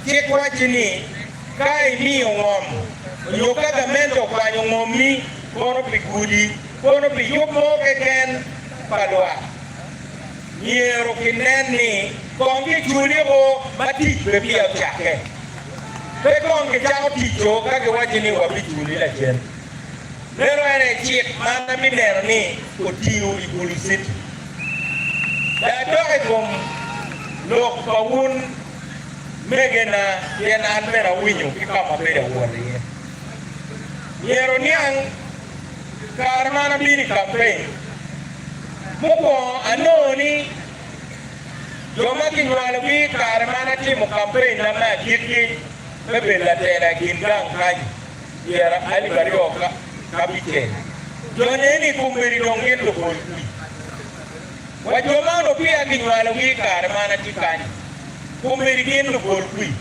chik wachini kai mi ngom yo kagamento kwanyo ngomi kono pikudi kono pi yumo keken padwa yero kineni kongi chuli ko mati be pia chake pe kongi chao ticho kage wachini wabi chuli la chen nero ene chik mana mi nero ni kotiu ikulisit da doge kom lok pawun megena yen anmera winyo kikama beda wori yero niang karmana bini campaign muko anoni joma kinwalo bi karmana timo campaign na ma kiki bebe la tela gingang kaji yera ali barioka kabite joneni kumberi dongin lo bolki wajoma no pia kinwalo bi karmana tikani kumberi gen lo bolki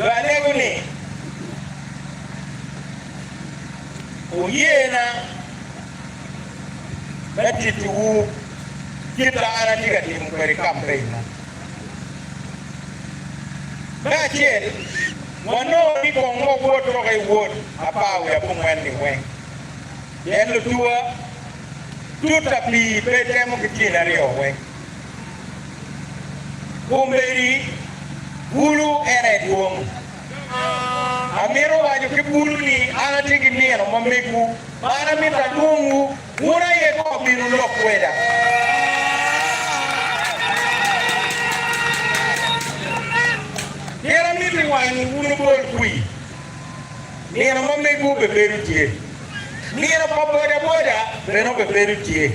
Galego ni oyena batitu kita ana tiga timu kari campaign na chen mono ni kongo wotro kai wot apa ya pungwani wen yen lutua tuta pi petemo kitina rio wen kumberi bulu ere duong amiro waju ke bulu ni ana tigi ni no mameku ana mita duongu mura ye ko biru lokweda yera miti wani bulu bol kui ni no mameku be beru tie ni no boda be no be beru tie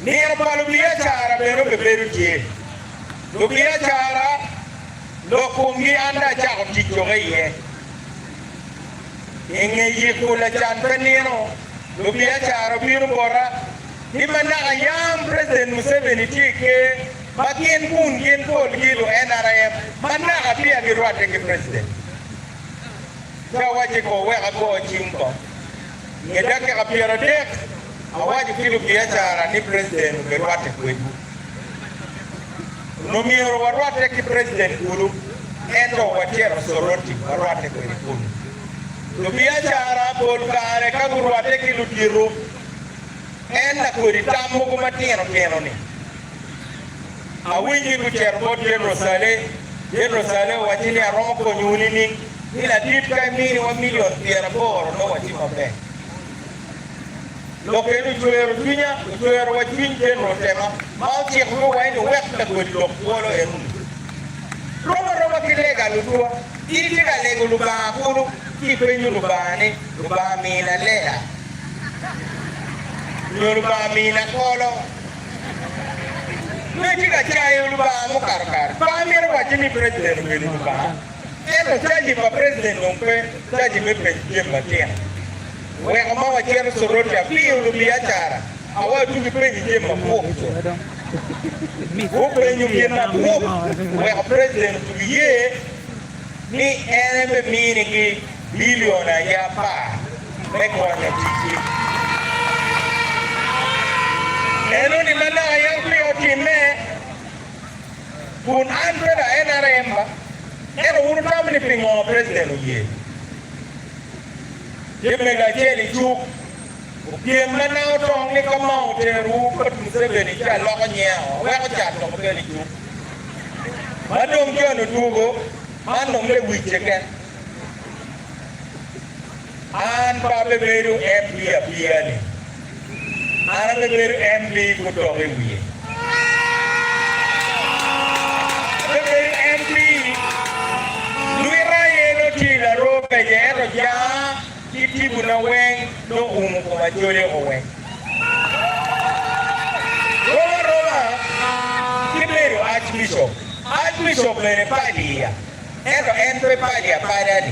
ni no palu biya chara be no be beru tie Lubia cara lokungi anda jauh dijogai ingin yikula jantan nino lubia cara biru bora di mana ayam Presiden Museveni tike bagian pun gen pol gitu NRM mana api agi ruat ke presiden jawa jeko we ago jimko ngeda ke api rodek awaji kilu bia cara ni presiden beruat ke Nomiero warwate ki president ulu endo wachero soroti warwate ko ikunu lubia chara bol kare ka warwate ki lutiru enda ko ritamu ko matieno keno ni awinji ku cherbo General Sale wachini aromo ko nyuni ni ila dit ka mini wa million piera bor no wachimo be lo que no tuero tunya tuero wachin General tema mau cek lu wae no wek ta ko lo polo en roma kilega lu tua iri tiga lego lu ba kulu ki penyu lu ba ni lu ba mina lea lu ba mina kolo lu tiga chai lu ba mu kar ba mi ro wachini president lu ba eno chaji pa president nompe chaji me pe matia Wek mau ajar sorot ya piu lu biacara awal tu penyi je mampu bu penyu na bu wek president tu ye ni enebe mini ki biliona ya pa meko na tiki eno ni mana yang piu time pun andre da NRM ba eno uru tamni pingo president ye Jembe gajeli juk Kiem mana otong ni kamau teru Kat Museveni cha loko nyeo Weko chato mkeli juk Madong jono tugo Manong le wicheken An pa beberu MP apia ni An beberu MP kutoke wiye Beberu MP Luira yeno tila rope jero jaa Kiti buna weng no ko majore o weng Roma Kibero Archbishop le padia Ento padia padani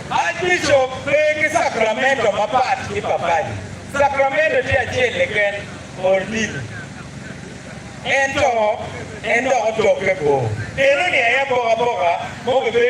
Archbishop ke Sacramento mapati ki papadi Sacramento dia chele ken ordido Ento otoke ko. Eno ni aya boga mo ke